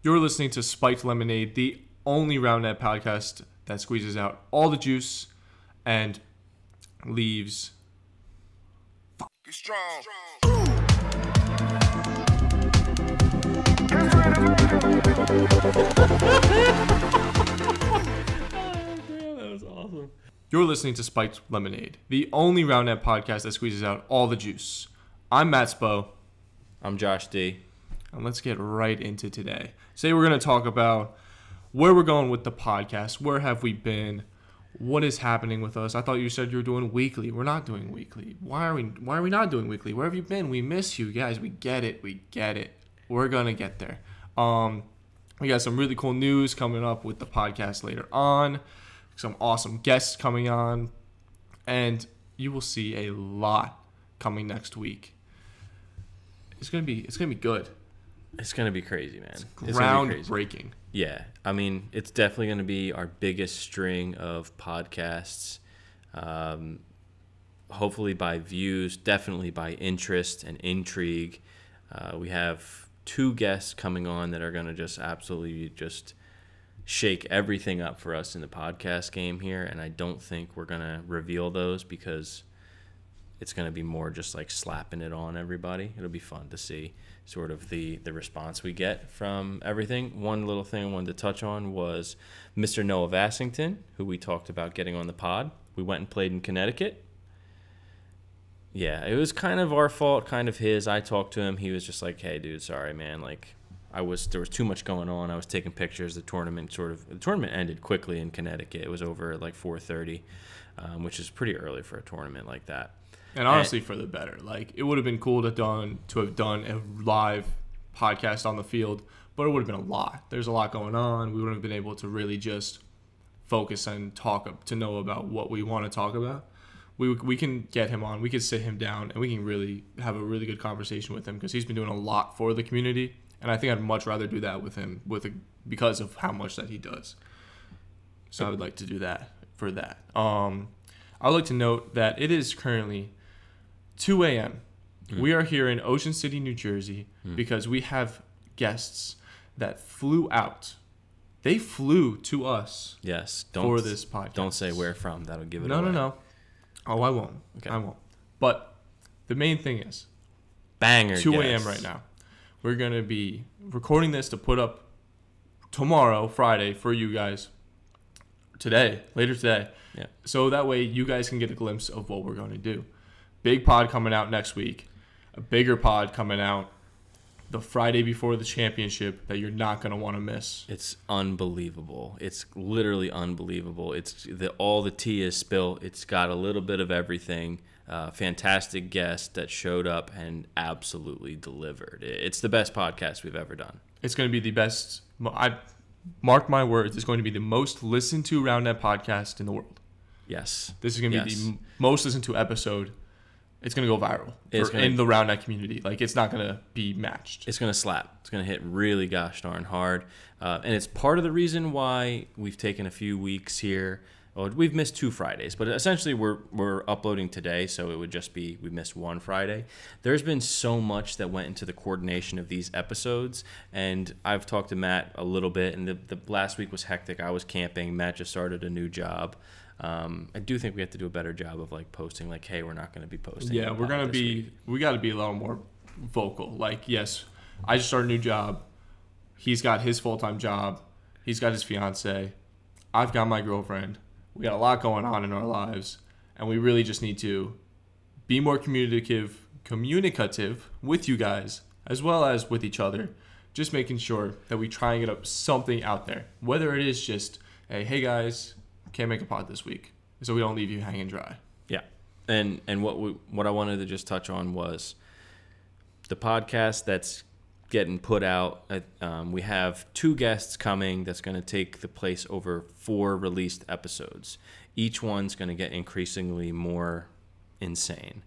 You're listening to Spiked Lemonade, the only Roundnet podcast that squeezes out all the juice and leaves. Be strong. That was awesome. You're listening to Spiked Lemonade, the only Roundnet podcast that squeezes out all the juice. I'm Matt Spo. I'm Josh D. And let's get right into today. Today we're going to talk about where we're going with the podcast. Where have we been? What is happening with us? I thought you said you were doing weekly. We're not doing weekly. Why are we not doing weekly? Where have you been? We miss you guys. We get it. We're going to get there. We got some really cool news coming up with the podcast later on. Some awesome guests coming on. And you will see a lot coming next week. It's going to be good. It's going to be crazy, man. It's groundbreaking. Yeah. I mean, it's definitely going to be our biggest string of podcasts. Hopefully by views, definitely by interest and intrigue. We have 2 guests coming on that are going to just absolutely just shake everything up for us in the podcast game here. And I don't think we're going to reveal those because it's going to be more just like slapping it on everybody. It'll be fun to see sort of the response we get from everything. One little thing I wanted to touch on was Mr. Noah Vassington, who we talked about getting on the pod. We went and played in Connecticut. Yeah, it was kind of our fault, kind of his. I talked to him. He was just like, hey, dude, sorry, man. Like, there was too much going on. I was taking pictures. The tournament ended quickly in Connecticut. It was over at like 4:30, which is pretty early for a tournament like that. And honestly, for the better. Like, it would have been cool to have done a live podcast on the field, but it would have been a lot. There's a lot going on. We wouldn't have been able to really just focus and talk to know about what we want to talk about. We can get him on. We can sit him down, and we can really have a really good conversation with him because he's been doing a lot for the community, and I think I'd much rather do that with him because of how much that he does. So I would like to do that for that. I would like to note that it is currently 2 a.m. We are here in Ocean City, New Jersey, because we have guests that flew out. They flew to us for this podcast. Don't say where from. That'll give it away. No. Oh, I won't. Okay. I won't. But the main thing is, banger 2 a.m. guests. right now. We're going to be recording this to put up tomorrow, Friday, for you guys. Later today. Yeah. So that way you guys can get a glimpse of what we're going to do. Big pod coming out next week. A bigger pod coming out the Friday before the championship that you're not going to want to miss. It's unbelievable. It's literally unbelievable. All the tea is spilled. It's got a little bit of everything. Fantastic guest that showed up and absolutely delivered. It's the best podcast we've ever done. It's going to be the best. I mark my words. It's going to be the most listened to Roundnet podcast in the world. Yes. This is going to be the most listened to episode. It's going to go viral in the Roundnet community. Like, it's not going to be matched. It's going to slap. It's going to hit really gosh darn hard. And it's part of the reason why we've taken a few weeks here. Well, we've missed 2 Fridays, but essentially we're uploading today, so it would just be we missed 1 Friday. There's been so much that went into the coordination of these episodes, and I've talked to Matt a little bit, and the last week was hectic. I was camping. Matt just started a new job. I do think we have to do a better job of like posting, like, hey, we're not going to be posting. Yeah, we got to be a little more vocal. Like, yes, I just started a new job. He's got his full-time job. He's got his fiance. I've got my girlfriend. We got a lot going on in our lives, and we really just need to be more communicative with you guys as well as with each other, just making sure that we try and get up something out there, whether it is just, hey guys, can't make a pod this week, so we don't leave you hanging dry. Yeah, and what I wanted to just touch on was the podcast that's getting put out. We have 2 guests coming that's going to take the place over 4 released episodes. Each one's going to get increasingly more insane.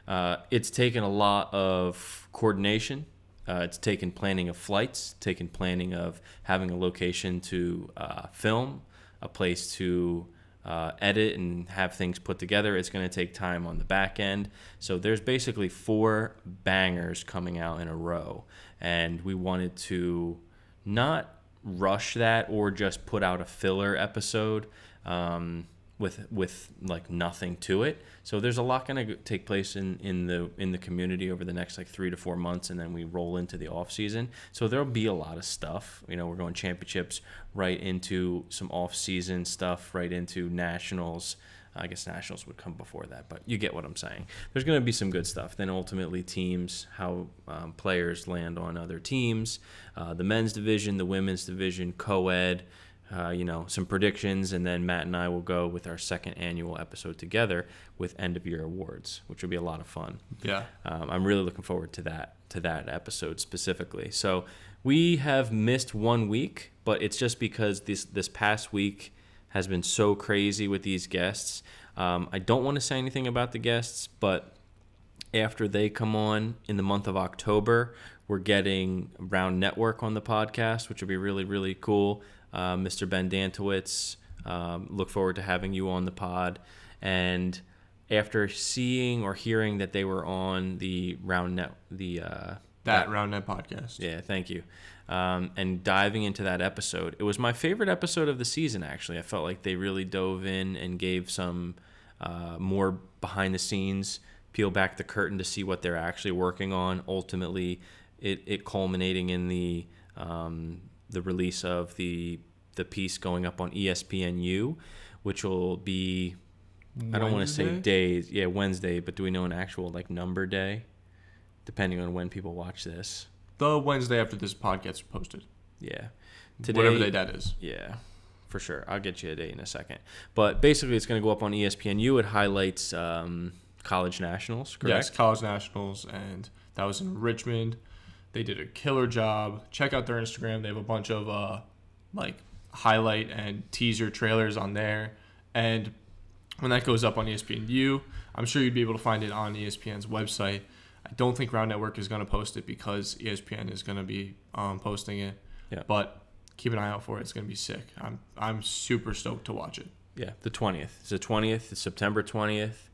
It's taken a lot of coordination. It's taken planning of flights, taken planning of having a location to film, a place to edit and have things put together. It's going to take time on the back end. So there's basically 4 bangers coming out in a row. And we wanted to not rush that or just put out a filler episode with like nothing to it. So there's a lot going to take place in the community over the next like 3 to 4 months, and then we roll into the off season. So there'll be a lot of stuff. You know, we're going championships right into some off season stuff, right into nationals. I guess nationals would come before that, but you get what I'm saying. There's going to be some good stuff. Then ultimately teams, how players land on other teams, the men's division, the women's division, co-ed, some predictions, and then Matt and I will go with our second annual episode together with end of year awards, which will be a lot of fun. Yeah. I'm really looking forward to that episode specifically. So we have missed 1 week, but it's just because this past week has been so crazy with these guests. I don't want to say anything about the guests, but after they come on in the month of October, we're getting Round Network on the podcast, which will be really, really cool. Mr. Ben Dantowitz, look forward to having you on the pod. And after seeing or hearing that they were on the Round Net, Round Net podcast. Yeah, thank you. And diving into that episode, it was my favorite episode of the season, actually. I felt like they really dove in and gave some more behind the scenes, peel back the curtain to see what they're actually working on. Ultimately, it culminating in the release of the piece going up on ESPNU, which will be, Wednesday? I don't want to say days. Yeah, Wednesday, but do we know an actual like number day? Depending on when people watch this. The Wednesday after this pod gets posted. Yeah. Whatever day that is. Yeah, for sure. I'll get you a date in a second. But basically, it's going to go up on ESPNU. It highlights college nationals, correct? Yes, college nationals, and that was in Richmond. They did a killer job. Check out their Instagram. They have a bunch of highlight and teaser trailers on there. And when that goes up on ESPNU, I'm sure you'd be able to find it on ESPN's website. I don't think Round Network is going to post it because ESPN is going to be posting it. Yeah. But keep an eye out for it. It's going to be sick. I'm super stoked to watch it. Yeah, the 20th. It's the 20th. It's September 20th,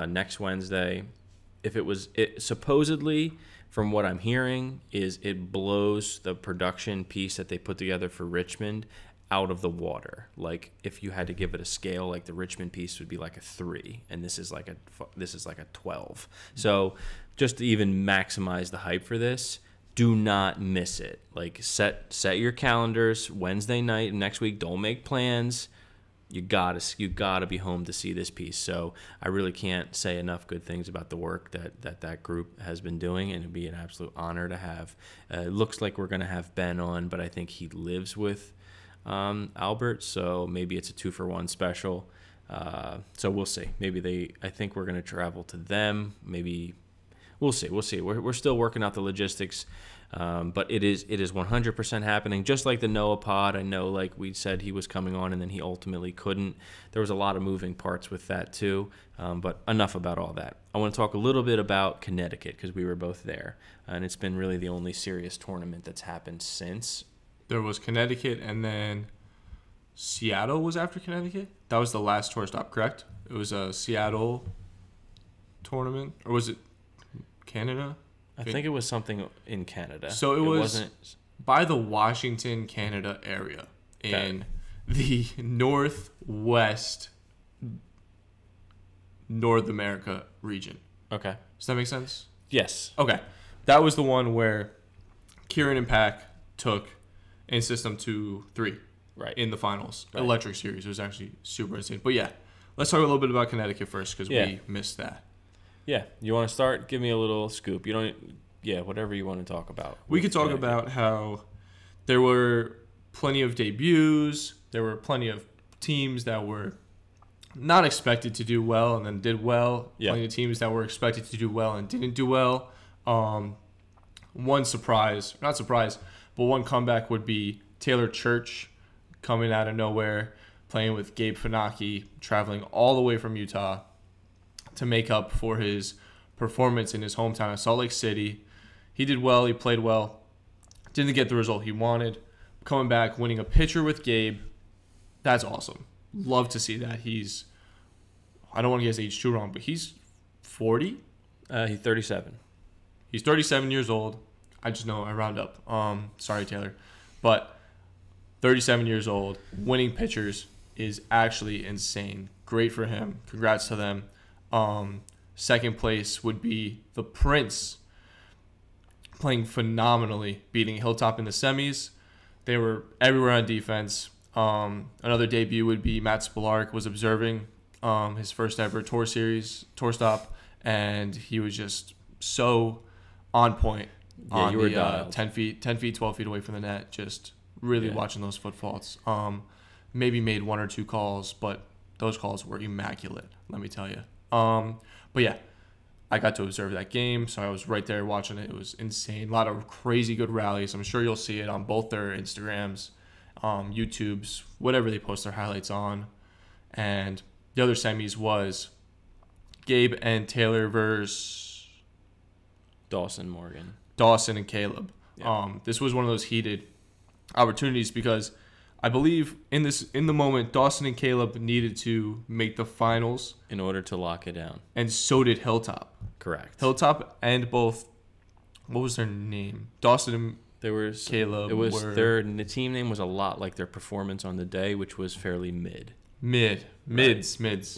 next Wednesday. Supposedly, from what I'm hearing, is it blows the production piece that they put together for Richmond out of the water. Like if you had to give it a scale, like the Richmond piece would be like a 3, and this is like a 12. So just to even maximize the hype for this, do not miss it. Like set your calendars Wednesday night next week. Don't make plans. You gotta be home to see this piece. So I really can't say enough good things about the work that group has been doing, and it'd be an absolute honor to have. It looks like we're gonna have Ben on, but I think he lives with Albert, so maybe it's a 2-for-1 special. So we'll see. I think we're gonna travel to them. Maybe we'll see. We're still working out the logistics. But it is 100% happening. Just like the Noah pod, I know like we said he was coming on and then he ultimately couldn't. There was a lot of moving parts with that too. But enough about all that. I want to talk a little bit about Connecticut because we were both there. And it's been really the only serious tournament that's happened since. There was Connecticut and then Seattle was after Connecticut. That was the last tour stop, correct? It was a Seattle tournament. Or was it Canada? I think it was something in Canada. So it wasn't by the Washington, Canada area in the northwest North America region. Okay. Does that make sense? Yes. Okay. That was the one where Kieran and Pack took in System 2-3 in the finals. Right. Electric Series. It was actually super insane. But yeah, let's talk a little bit about Connecticut first because we missed that. Yeah, you want to start? Give me a little scoop. You don't. Yeah, whatever you want to talk about. We could talk about how there were plenty of debuts. There were plenty of teams that were not expected to do well and then did well. Yeah. Plenty of teams that were expected to do well and didn't do well. One surprise, not surprise, but one comeback would be Taylor Church coming out of nowhere, playing with Gabe Finocchi, traveling all the way from Utah to make up for his performance in his hometown of Salt Lake City. He did well. He played well. Didn't get the result he wanted. Coming back, winning a pitcher with Gabe. That's awesome. Love to see that. I don't want to get his age too wrong, but he's 40? He's 37. He's 37 years old. I just know I round up. Sorry, Taylor. But 37 years old, winning pitchers is actually insane. Great for him. Congrats to them. Second place would be the Prince, playing phenomenally, beating Hilltop in the semis. They were everywhere on defense. Another debut would be Matt Spilark was observing his first ever tour stop, and he was just so on point on the 10 feet, 12 feet away from the net, just really watching those foot faults. Maybe made one or two calls, but those calls were immaculate, let me tell you. But yeah, I got to observe that game, so I was right there watching it. It was insane. A lot of crazy good rallies. I'm sure you'll see it on both their Instagrams, YouTubes, whatever they post their highlights on. And the other semis was Gabe and Taylor versus Dawson and Caleb. Yeah. This was one of those heated opportunities because I believe in the moment, Dawson and Caleb needed to make the finals in order to lock it down. And so did Hilltop. Correct. Hilltop and both, what was their name? Dawson and Caleb. It was their team name was a lot like their performance on the day, which was fairly mid. Mids.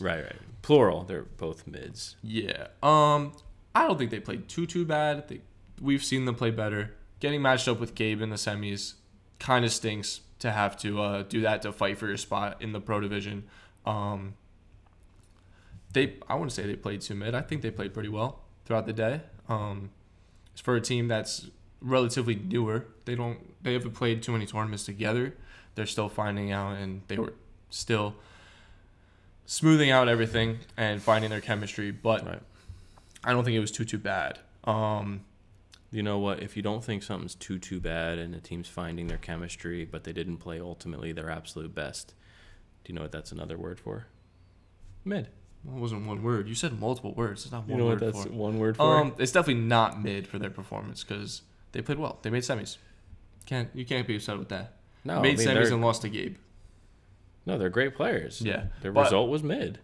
Right. Plural. They're both mids. Yeah. I don't think they played too bad. We've seen them play better. Getting matched up with Gabe in the semis kind of stinks to have to do that to fight for your spot in the pro division. I wouldn't say they played too mid. I think they played pretty well throughout the day. It's for a team that's relatively newer. They haven't played too many tournaments together. They're still finding out, and they were still smoothing out everything and finding their chemistry. But right. I don't think it was too bad. You know what? If you don't think something's too bad and the team's finding their chemistry, but they didn't play ultimately their absolute best, do you know what that's another word for? Mid. Well, it wasn't one word. You said multiple words. It's not one word. You know what that's one word for? It's definitely not mid for their performance because they played well. They made semis. You can't be upset with that. No, made semis and lost to Gabe. No, they're great players. Yeah, their result was mid.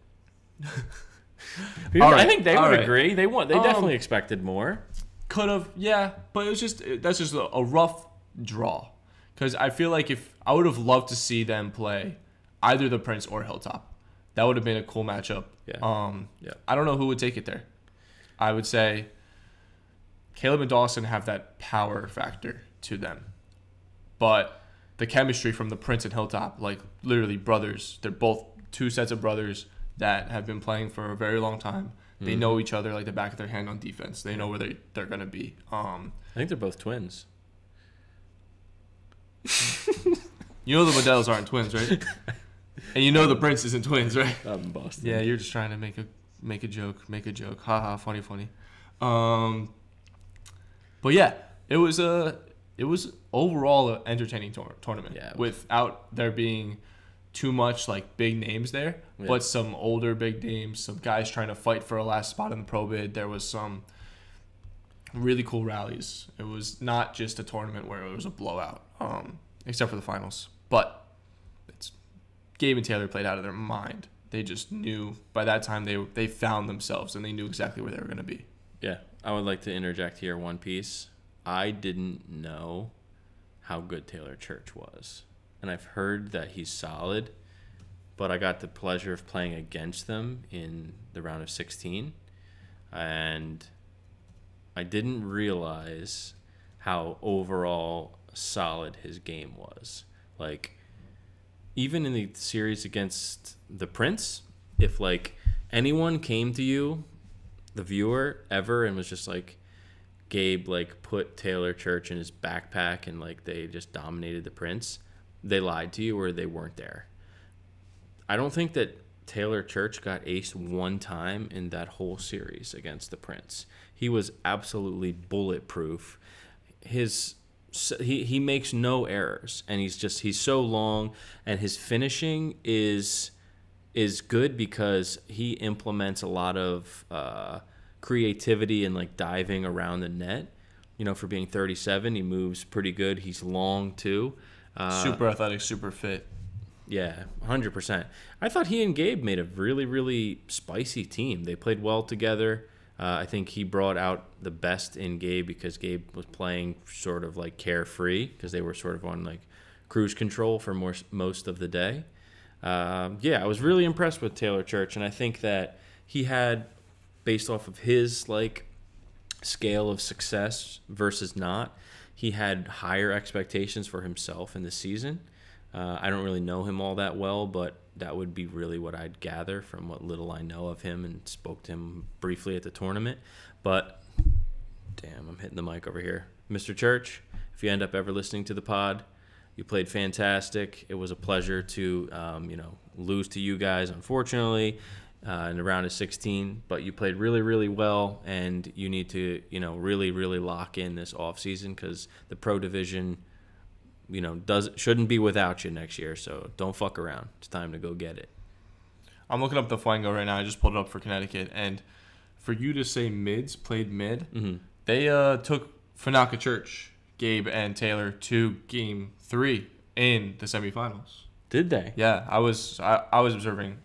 Right, I think they would agree. They definitely expected more. Could have, yeah, but that's just a rough draw. Because I feel like if I would have loved to see them play either the Prince or Hilltop, that would have been a cool matchup. Yeah. I don't know who would take it there. I would say Caleb and Dawson have that power factor to them, but the chemistry from the Prince and Hilltop, like literally brothers, they're both two sets of brothers that have been playing for a very long time. They know each other like the back of their hand on defense. They know where they're going to be. I think they're both twins. You know the Modells aren't twins, right? And you know the Prince isn't twins, right? I'm in Boston. Yeah, you're just trying to make a joke. Ha ha, funny. But yeah, it was overall an entertaining tournament. Yeah, without there being too much like big names there, but some older big names, some guys trying to fight for a last spot in the pro bid. There was some really cool rallies. It was not just a tournament where it was a blowout, except for the finals. But Gabe and Taylor played out of their mind. They just knew by that time they found themselves and they knew exactly where they were going to be. Yeah, I would like to interject here one piece. I didn't know how good Taylor Church was. And I've heard that he's solid, but I got the pleasure of playing against them in the round of 16, and I didn't realize how overall solid his game was. Like, even in the series against the Prince, if, like, anyone came to you, the viewer, ever, and was just like, Gabe, like, put Taylor Church in his backpack and, like, they just dominated the Prince, they lied to you or they weren't there. I don't think that Taylor Church got aced one time in that whole series against the Prince. He was absolutely bulletproof. He makes no errors, and he's so long, and his finishing is good because he implements a lot of creativity and like diving around the net. You know, for being 37, he moves pretty good. He's long too. Super athletic, super fit. Yeah, 100%. I thought he and Gabe made a really, really spicy team. They played well together. I think he brought out the best in Gabe because Gabe was playing sort of like carefree because they were sort of on like cruise control for most of the day. I was really impressed with Taylor Church, and I think that he had, based off of his like scale of success versus not, he had higher expectations for himself in the season. I don't really know him all that well, but that would be really what I'd gather from what little I know of him and spoke to him briefly at the tournament. But, damn, I'm hitting the mic over here. Mr. Church, if you end up ever listening to the pod, you played fantastic. It was a pleasure to, lose to you guys, unfortunately, in the round of 16. But you played really, really well, and you need to, really, really lock in this offseason because the pro division, shouldn't be without you next year. So don't fuck around. It's time to go get it. I'm looking up the Flango right now. I just pulled it up for Connecticut. And for you to say mids played mid, they took Fanaka Church, Gabe, and Taylor to Game 3 in the semifinals. Did they? Yeah, I was observing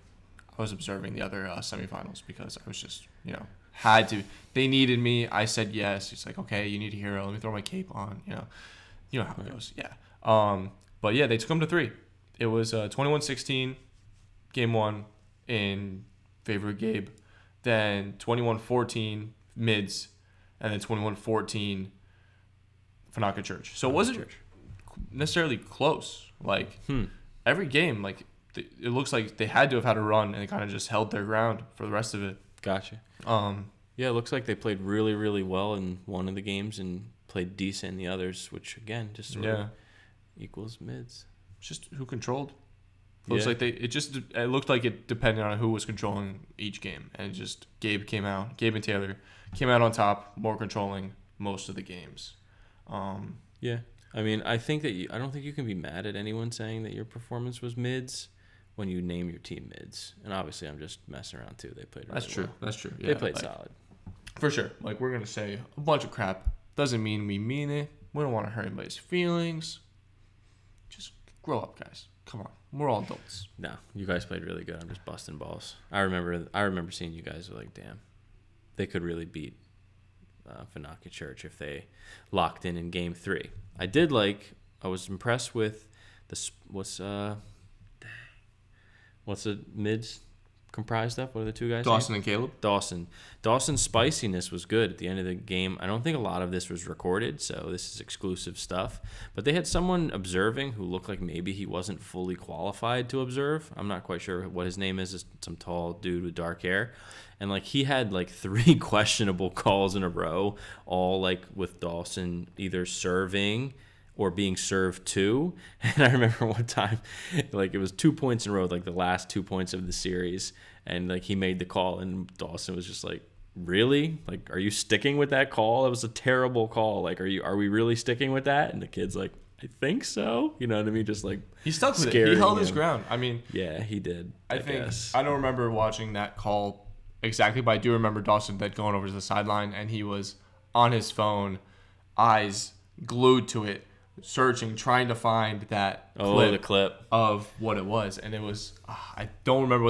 the other semifinals because I was just, had to. They needed me. I said yes. It's like, okay, you need a hero. Let me throw my cape on. You know how it goes. Yeah. But yeah, they took them to 3. It was 21-16, Game 1 in favor of Gabe. Then 21-14 mids, and then 21-14 Fanaka Church. So it wasn't necessarily close. Like every game, like it looks like they had to have had a run, and they kind of just held their ground for the rest of it. Gotcha. Yeah, it looks like they played really, really well in one of the games and played decent in the others, which again just sort of equals mids. Just who controlled. Looks like it looked like it depended on who was controlling each game, and just Gabe and Taylor came out on top, more controlling most of the games. Yeah, I mean, I think that I don't think you can be mad at anyone saying that your performance was mids when you name your team mids. And obviously, I'm just messing around too. They played. Really well. That's true. Yeah, they played solid. For sure. Like, we're gonna say a bunch of crap. Doesn't mean we mean it. We don't want to hurt anybody's feelings. Just grow up, guys. Come on. We're all adults. No, you guys played really good. I'm just busting balls. I remember seeing you guys were like, damn, they could really beat Fanaka Church if they locked in Game 3. I was impressed with what's the mids comprised of? What are the two guys? Dawson and Caleb. Dawson's spiciness was good at the end of the game. I don't think a lot of this was recorded, so this is exclusive stuff. But they had someone observing who looked like maybe he wasn't fully qualified to observe. I'm not quite sure what his name is. It's some tall dude with dark hair. And like he had like 3 questionable calls in a row, all like with Dawson either serving or being served to. And I remember one time, like it was 2 points in a row, like the last 2 points of the series. And like he made the call and Dawson was just like, really? Like, are you sticking with that call? That was a terrible call. Like, are we really sticking with that? And the kid's like, I think so. You know what I mean? Just like he stuck with it. He held his ground. I mean, yeah, he did. I don't remember watching that call exactly, but I do remember Dawson then going over to the sideline and he was on his phone, eyes glued to it, searching, trying to find that clip of what it was. And it was, I don't remember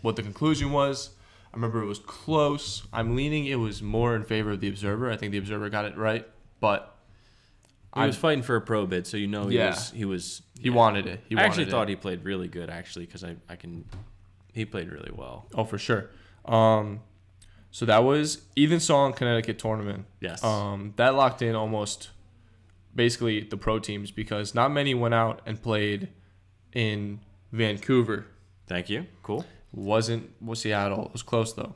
what the conclusion was. I remember it was close. I'm leaning it was more in favor of the Observer. I think the Observer got it right, but he was fighting for a pro bid, so he wanted it. I actually thought he played really good, actually, because he played really well. Oh, for sure. So that was Ethan Song Connecticut tournament. Yes. That locked in almost basically the pro teams because not many went out and played in Vancouver. Thank you. Cool. Wasn't Seattle. It was close though.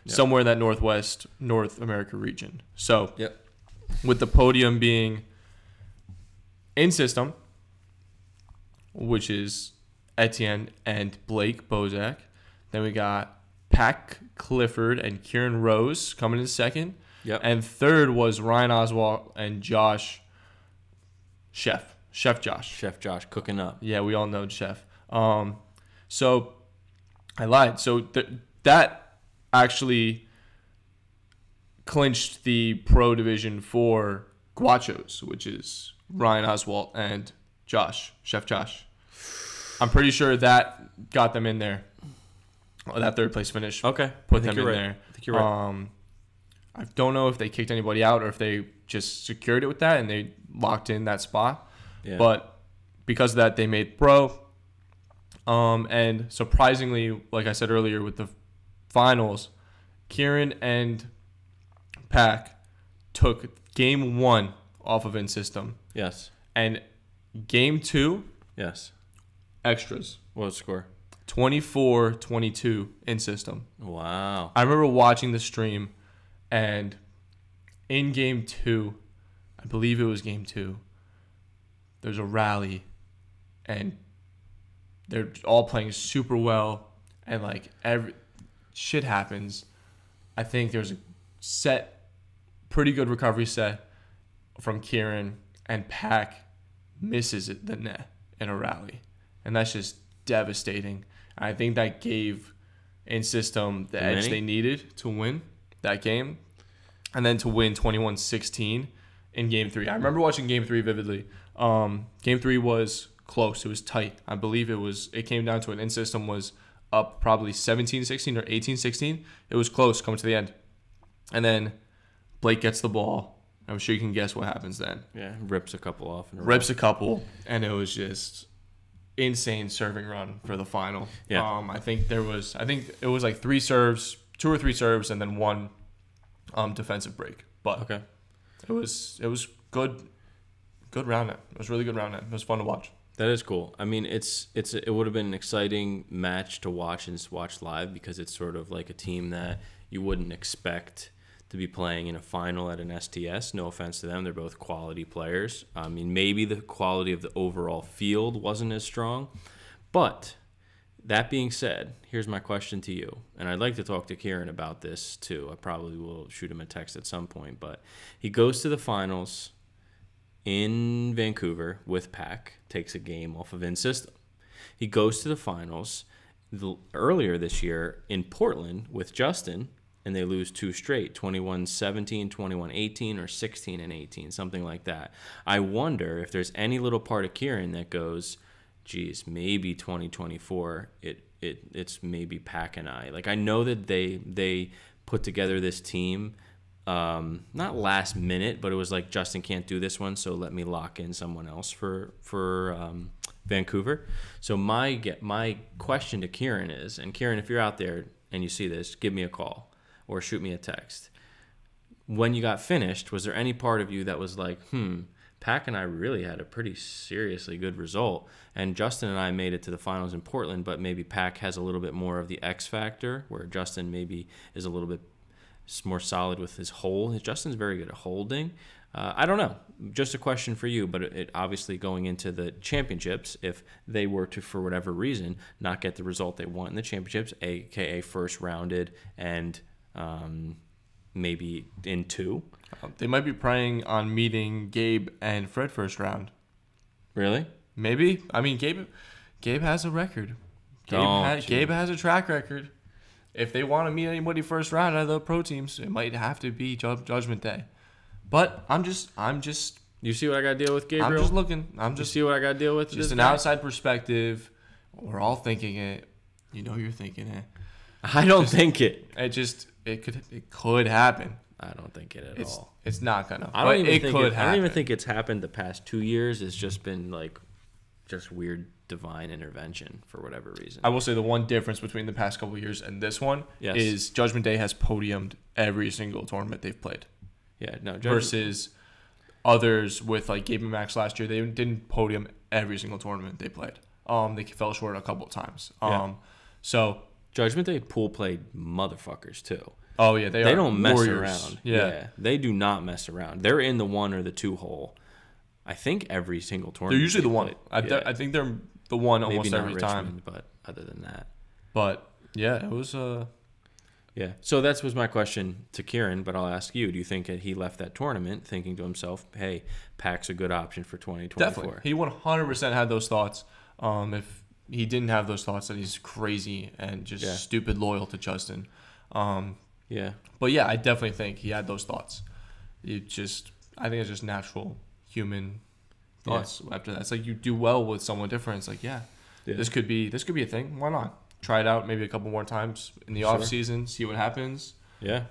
Yep. Somewhere in that North America region. So with the podium being in system, which is Etienne and Blake Bozak. Then we got Pac Clifford and Kieran Rose coming in second. Yep. And third was Ryan Oswald and Josh Chef Josh. Chef Josh cooking up. Yeah, we all know Chef. So I lied. So that actually clinched the pro division for Guachos, which is Ryan Oswald and Chef Josh. I'm pretty sure that got them in there. That third place finish. Okay. Put them in there. I think you're right. I don't know if they kicked anybody out or if they just secured it with that and they locked in that spot. Yeah. But because of that, they made pro. And surprisingly, like I said earlier with the finals, Kieran and Pac took game 1 off of in-system. Yes. And game 2, Yes. extras. What was the score? 24-22 in-system. Wow. I remember watching the stream, and in game 2, I believe it was game 2, there's a rally, and they're all playing super well, and like every shit happens. I think there's a pretty good recovery set from Kieran, and Pac misses the net in a rally, and that's just devastating. I think that gave in-system the edge they needed to win that game, and then to win 21-16 in Game 3. I remember watching Game 3 vividly. Game 3 was close. It was tight. I believe it came down to an in-system was up probably 17-16 or 18-16. It was close coming to the end. And then Blake gets the ball. I'm sure you can guess what happens then. Yeah, rips a couple off. Rips a couple, and it was just insane serving run for the final. Yeah. I think it was like 3 serves, 2 or 3 serves, and then 1 defensive break. But Okay. it was good round net. It was really good round net. It was fun to watch. That is cool. I mean, it would have been an exciting match to watch and watch live because it's sort of like a team that you wouldn't expect to be playing in a final at an STS. No offense to them. They're both quality players. I mean, maybe the quality of the overall field wasn't as strong. But that being said, here's my question to you. And I'd like to talk to Kieran about this too. I probably will shoot him a text at some point. But he goes to the finals in Vancouver with Pac, takes a game off of in-system. He goes to the finals earlier this year in Portland with Justin, and they lose 2 straight, 21-17, 21-18, or 16-18, something like that. I wonder if there's any little part of Kieran that goes, geez, maybe 2024, it's maybe Pac and I. Like, I know that they put together this team, not last minute, but it was like, Justin can't do this one, so let me lock in someone else for Vancouver. So my question to Kieran is, and Kieran, if you're out there and you see this, give me a call or shoot me a text. When you got finished, was there any part of you that was like, Pac and I really had a pretty seriously good result, and Justin and I made it to the finals in Portland, but maybe Pac has a little bit more of the X factor, where Justin maybe is a little bit more solid with his hold. Justin's very good at holding. I don't know. Just a question for you, but it obviously going into the championships, if they were to, for whatever reason, not get the result they want in the championships, aka first rounded and maybe in 2. They might be preying on meeting Gabe and Fred first round. Really? Maybe. I mean, Gabe has a record. Gabe has a track record. If they want to meet anybody first round out of the pro teams, it might have to be Judgment Day. But I'm just. You see what I got to deal with, Gabriel? I'm just looking. You see what I got to deal with? Just an outside perspective. We're all thinking it. You know you're thinking it. I don't think it. It could happen. I don't think it at all. It's not gonna. I don't even think it's happened the past 2 years. It's just been like just weird divine intervention for whatever reason. I will say the one difference between the past couple of years and this one is Judgment Day has podiumed every single tournament they've played. Yeah, no. Versus others with like Gabe and Max last year, they didn't podium every single tournament they played. They fell short a couple of times. So Judgment Day pool played motherfuckers too. Oh yeah, they don't mess warriors. around. Yeah, they do not mess around. They're in the 1 or the 2 hole. I think every single tournament. They're usually the 1. I think they're the 1 almost every Richmond, time. But other than that. But yeah, it was Yeah. So that was my question to Kieran, but I'll ask you. Do you think that he left that tournament thinking to himself, hey, Pac's a good option for 2024? Definitely. He 100% had those thoughts. If he didn't have those thoughts, then he's crazy and just stupid loyal to Justin. Yeah. But yeah, I definitely think he had those thoughts. I think it's just natural human thoughts after that. It's like you do well with someone different. It's like, this could be a thing. Why not? Try it out maybe a couple more times in the off season, see what happens. Yeah.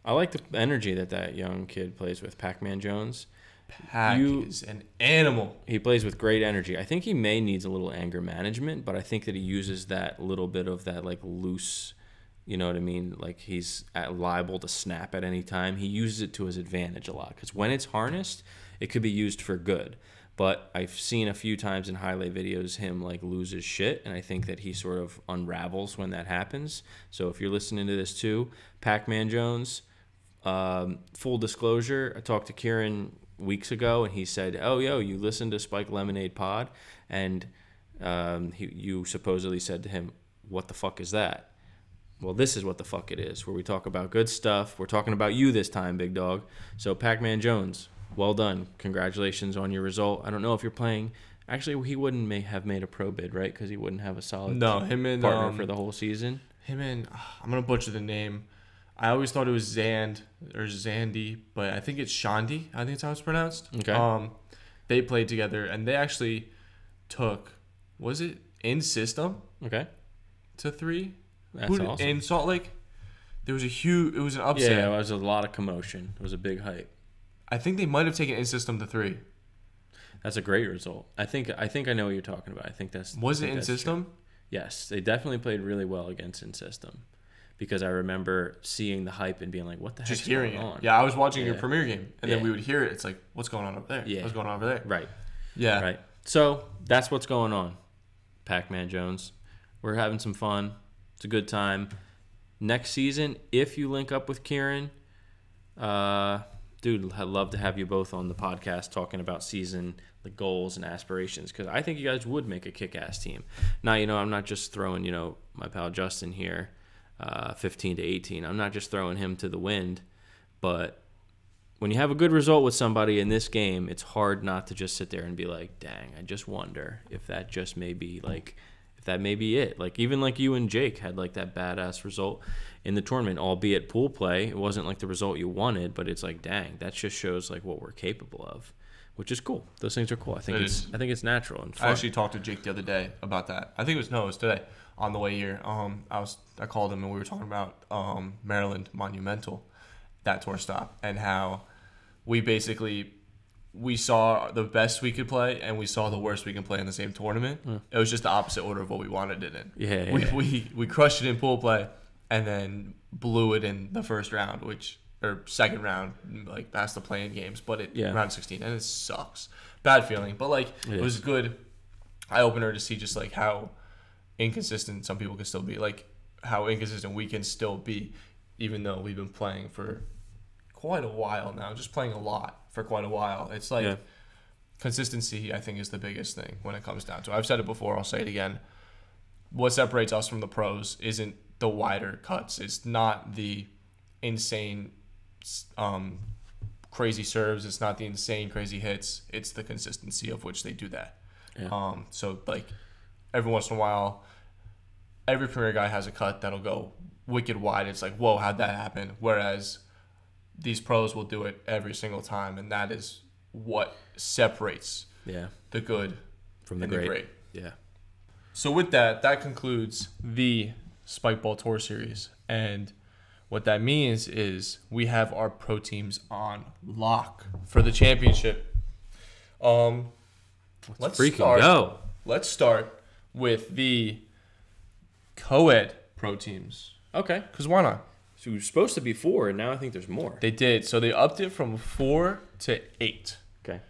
I like the energy that young kid plays with, Pac-Man Jones. Pac is an animal. He plays with great energy. I think he may needs a little anger management, but I think that he uses that little bit of that like loose, you know what I mean? Like he's liable to snap at any time. He uses it to his advantage a lot because when it's harnessed, it could be used for good. But I've seen a few times in highlight videos him like lose his shit, and I think that he sort of unravels when that happens. So if you're listening to this too, Pac-Man Jones, full disclosure, I talked to Kieran weeks ago, and he said, "Oh, yo, you listened to Spike Lemonade Pod?" And you supposedly said to him, "What the fuck is that?" Well, this is what the fuck it is, where we talk about good stuff. We're talking about you this time, big dog. So Pac-Man Jones, well done. Congratulations on your result. I don't know if you're playing. Actually, he wouldn't have made a pro bid, right? Because he wouldn't have a solid partner for the whole season. I'm going to butcher the name. I always thought it was Zand or Zandy, but I think it's Shandi. I think it's how it's pronounced. Okay. They played together, and they actually took, was it in system? Okay. To 3? That's awesome. In Salt Lake, it was an upset. Yeah, it was a lot of commotion. It was a big hype. I think they might have taken in system to 3. That's a great result. I think I know what you're talking about. I think that's Was it in system? True. Yes, they definitely played really well against in system, because I remember seeing the hype and being like, "What the heck?" Just hearing it. On? Yeah, I was watching your premiere game, and then we would hear it. It's like, "What's going on over there? Yeah. What's going on over there?" Right. Yeah. Right. So that's what's going on, Pac-Man Jones. We're having some fun. It's a good time. Next season, if you link up with Kieran, dude, I'd love to have you both on the podcast talking about season, the goals and aspirations, because I think you guys would make a kick-ass team. Now, I'm not just throwing, my pal Justin here, 15 to 18. I'm not just throwing him to the wind, but when you have a good result with somebody in this game, it's hard not to just sit there and be like, dang, I just wonder if that just may be like, if that may be it. Like, even like you and Jake had like that badass result in the tournament, albeit pool play. It wasn't like the result you wanted, but it's like, dang, that just shows like what we're capable of, which is cool. Those things are cool. I think it's natural and fun. I actually talked to Jake the other day about that. I think it was today on the way here. I called him and we were talking about Maryland Monumental, that tour stop, and how we saw the best we could play and we saw the worst we can play in the same tournament. It was just the opposite order of what we wanted it in. Yeah. We crushed it in pool play and then blew it in the first round, or second round, like past the playing games, but round 16, and it sucks. Bad feeling, but like it was a good eye opener to see just like how inconsistent some people can still be, like how inconsistent we can still be, even though we've been playing for quite a while now, just playing a lot for quite a while. It's like consistency, I think, is the biggest thing when it comes down to it. I've said it before, I'll say it again. What separates us from the pros isn't the wider cuts. It's not the insane crazy serves. It's not the insane crazy hits. It's the consistency of which they do that. So like every once in a while, every premier guy has a cut that'll go wicked wide. It's like, whoa, how'd that happen? Whereas these pros will do it every single time, and that is what separates the good from the great. Yeah. So with that concludes the Spike Ball Tour Series, and what that means is we have our pro teams on lock for the championship. Let's go. Let's start with the co-ed pro teams. Okay. Because why not? So it was supposed to be 4, and now I think there's more. They did. So they upped it from 4 to 8. Okay.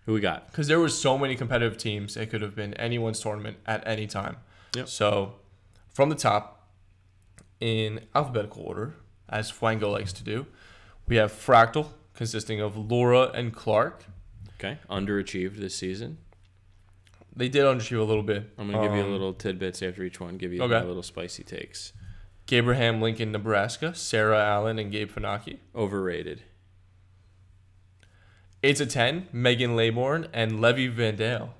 Who we got? Because there was so many competitive teams, it could have been anyone's tournament at any time. Yep. So from the top, in alphabetical order, as Fuango likes to do, we have Fractal, consisting of Laura and Clark. Okay. Underachieved this season. They did underachieve a little bit. I'm going to give you a little tidbits after each one, give you a little spicy takes. Gabraham, Lincoln, Nebraska, Sarah Allen, and Gabe Fanaki. Overrated. It's a 10, Megan Laybourne and Levy Vandale.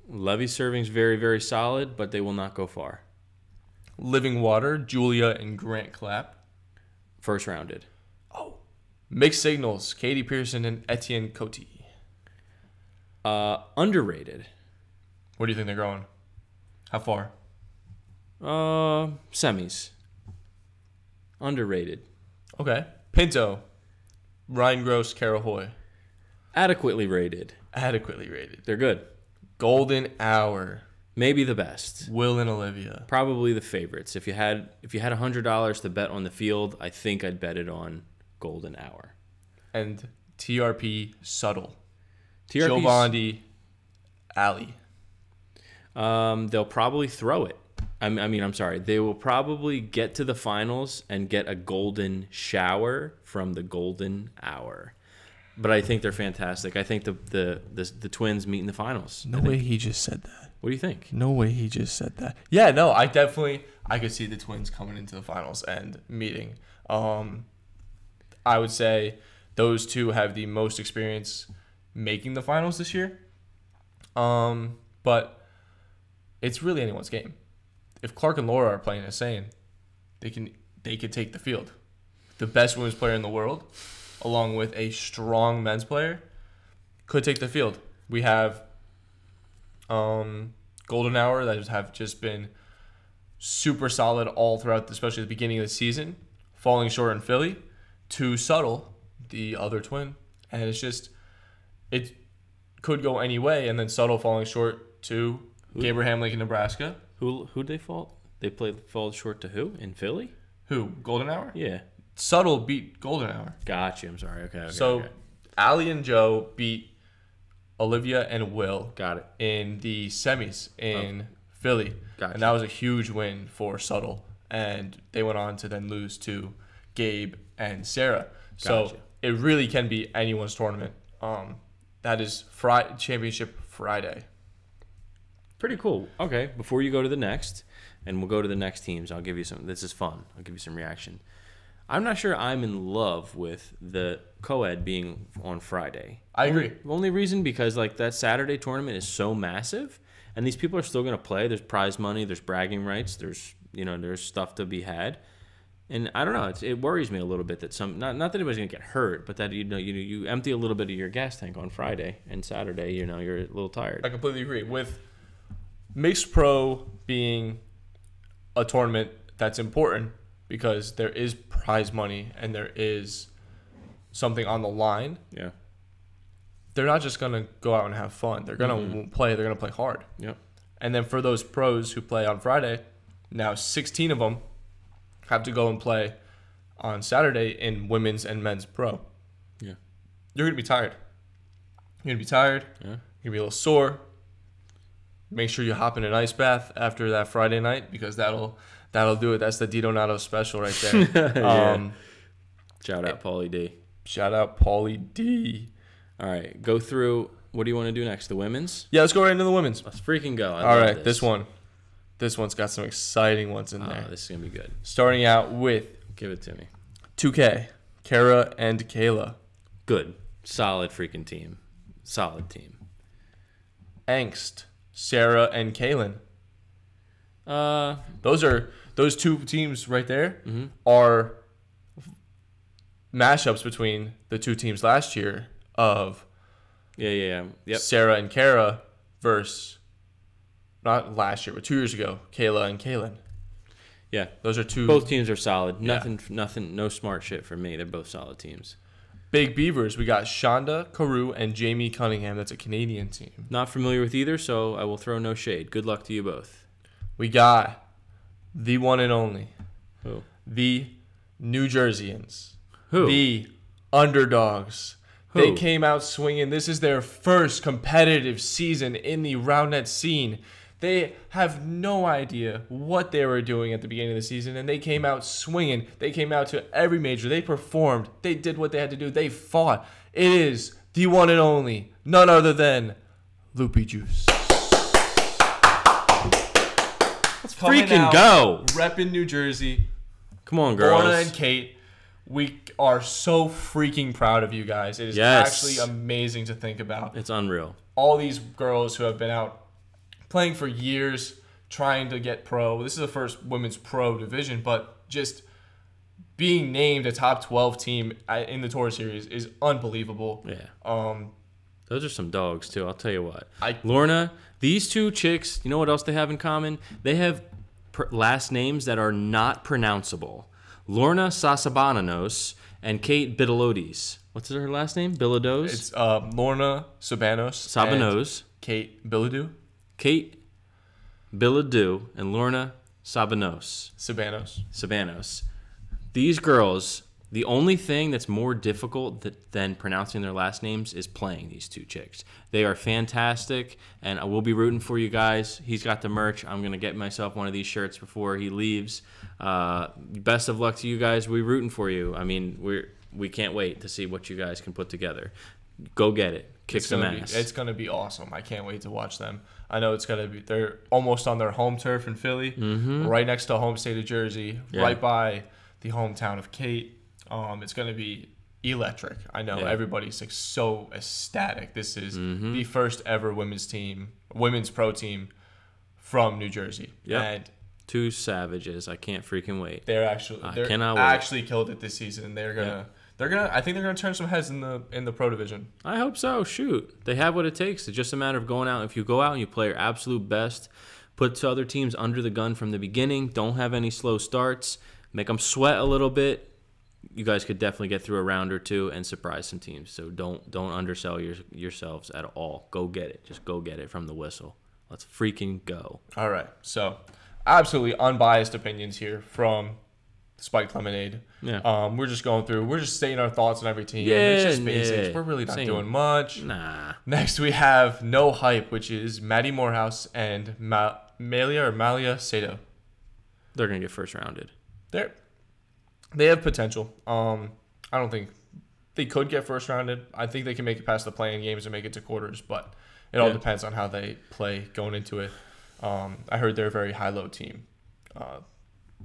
Levy serving's very, very solid, but they will not go far. Living Water, Julia and Grant Clapp. First rounded. Oh. Mixed Signals, Katie Pearson and Etienne Cote. Underrated. Where do you think they're going? How far? Semis. Underrated. Okay. Pinto. Ryan Gross, Kara Hoy. Adequately rated. Adequately rated. They're good. Golden Hour. Maybe the best. Will and Olivia. Probably the favorites. If you had $100 to bet on the field, I think I'd bet it on Golden Hour. And TRP Subtle. TRP's, Joe Bondi, Ali. They'll probably throw it. I'm sorry. They will probably get to the finals and get a golden shower from the Golden Hour. But I think they're fantastic. I think the Twins meet in the finals. No way he just said that. What do you think? No way he just said that. Yeah, no, I could see the Twins coming into the finals and meeting. I would say those two have the most experience making the finals this year. But it's really anyone's game. If Clark and Laura are playing as saying, they could take the field. The best women's player in the world, along with a strong men's player, could take the field. We have Golden Hour that have just been super solid all throughout, especially the beginning of the season, falling short in Philly, to Subtle, the other twin, and it could go any way, and then Subtle falling short to Gabriel Lake in Nebraska. Who'd they fall? They fall short to who? In Philly? Who? Golden Hour? Yeah. Subtle beat Golden Hour. Gotcha. I'm sorry. Okay. So, okay. Ali and Joe beat Olivia and Will. Got it. In the semis in Philly. Gotcha. And that was a huge win for Subtle. And they went on to then lose to Gabe and Sarah. So Gotcha. it really can be anyone's tournament. That is Championship Friday. Pretty cool. Okay, before you go to the next, and we'll go to the next teams, I'll give you some. This is fun. I'll give you some reaction. I'm not sure I'm in love with the co-ed being on Friday. I agree. Only reason because like that Saturday tournament is so massive, and these people are still going to play. There's prize money. There's bragging rights. There's stuff to be had. And I don't know. It worries me a little bit that not that anybody's gonna get hurt, but that you empty a little bit of your gas tank on Friday and Saturday. You're a little tired. I completely agree with Mixed Pro being a tournament that's important because there is prize money and there is something on the line. Yeah. They're not just gonna go out and have fun. They're gonna play. They're gonna play hard. Yep. And then for those pros who play on Friday, now 16 of them have to go and play on Saturday in women's and men's pro. Yeah. You're going to be tired. You're going to be tired. Yeah. You're going to be a little sore. Make sure you hop in an ice bath after that Friday night because that'll do it. That's the Dito Nato special right there. Yeah. Shout out Paulie D. Shout out Paulie D. All right. Go through. What do you want to do next? The women's? Yeah, let's go right into the women's. Let's freaking go. All right, this one's got some exciting ones in there. This is going to be good. Starting out with Give it to me. 2K, Kara and Kayla. Good. Solid freaking team. Solid team. Angst, Sarah and Kaylin. Those two teams right there are mashups between the two teams last year of Yep. Sarah and Kara versus not last year, but 2 years ago, Kayla and Kaylin. Yeah. Those are two. Both teams are solid. Yeah. Nothing, no smart shit for me. They're both solid teams. Big Beavers, we got Shonda Carew and Jamie Cunningham. That's a Canadian team. Not familiar with either, so I will throw no shade. Good luck to you both. We got the one and only. Who? The New Jerseyans. Who? The underdogs. Who? They came out swinging. This is their first competitive season in the roundnet scene. They have no idea what they were doing at the beginning of the season, and they came out swinging. They came out to every major. They performed. They did what they had to do. They fought. It is the one and only, none other than Loopy Juice. Let's freaking go. Repping New Jersey. Come on, girls. Lorna and Kate, we are so freaking proud of you guys. It is actually amazing to think about. It's unreal. All these girls who have been out playing for years, trying to get pro. This is the first women's pro division, but just being named a top 12 team in the Tour Series is unbelievable. Yeah. Those are some dogs, too. I'll tell you what. Lorna, these two chicks, you know what else they have in common? They have last names that are not pronounceable. Lorna Sasabanos and Kate Bidelodes. What's her last name? Bilodos? It's Lorna Sabanos. Sabanos. Kate Billadu. Kate Bilodeau and Lorna Sabanos. Sabanos. These girls, the only thing that's more difficult than pronouncing their last names is playing these two chicks. They are fantastic, and I will be rooting for you guys. He's got the merch. I'm going to get myself one of these shirts before he leaves. Best of luck to you guys. We're rooting for you. I mean, we can't wait to see what you guys can put together. Go get it. Kick some ass. It's going to be awesome. I can't wait to watch them. I know it's going to be, they're almost on their home turf in Philly, right next to home state of Jersey, right by the hometown of Kate. It's going to be electric. I know everybody's like so ecstatic. This is the first ever women's pro team from New Jersey. Yep. And two savages. I can't freaking wait. They're actually killed it this season, and I think they're gonna turn some heads in the pro division. I hope so. Shoot, they have what it takes. It's just a matter of going out. If you go out and you play your absolute best, put other teams under the gun from the beginning. Don't have any slow starts. Make them sweat a little bit. You guys could definitely get through a round or two and surprise some teams. So don't undersell yourselves at all. Go get it. Just go get it from the whistle. Let's freaking go. All right. So absolutely unbiased opinions here from Spiked Lemonade. Yeah. We're just going through. We're just saying our thoughts on every team. Yeah, it's just basics. yeah. We're really not doing much. Nah. Next we have No Hype, which is Maddie Morehouse and Malia Sato. They're gonna get first rounded. They have potential. I don't think they could get first rounded. I think they can make it past the playing games and make it to quarters, but it all depends on how they play going into it. I heard they're a very high-low team.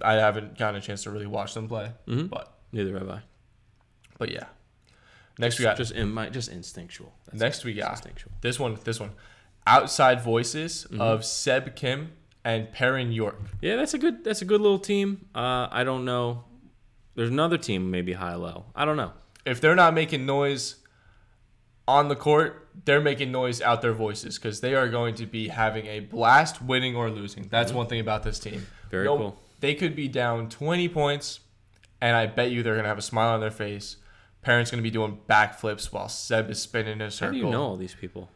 I haven't gotten a chance to really watch them play, but neither have I. But yeah. Next we got just instinctual. Next we got instinctual. This one. Outside Voices of Seb Kim and Perrin York. Yeah, that's a good little team. I don't know. There's another team maybe high-low. I don't know. If they're not making noise on the court, they're making noise out their voices because they are going to be having a blast winning or losing. That's one thing about this team. Very cool. They could be down 20 points, and I bet you they're going to have a smile on their face. Perrin's going to be doing backflips while Seb is spinning in a circle. How do you know all these people?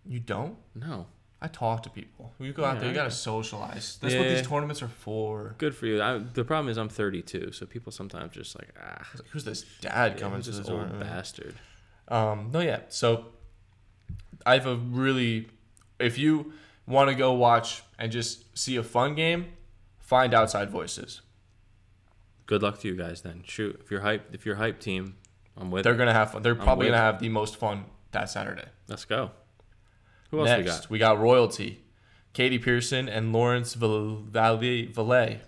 You don't? No. I talk to people. When you go out there, you got to socialize. That's what these tournaments are for. Good for you. The problem is I'm 32, so people sometimes just like, who's this dad coming to this this old tournament? bastard. So I have if you want to go watch and just see a fun game, find Outside Voices. Good luck to you guys then. Shoot, if you're hype team, I'm with. They're gonna have fun. They're probably gonna have the most fun that Saturday. Let's go. Who else Next, we got Royalty, Katie Pearson and Lawrence Valet.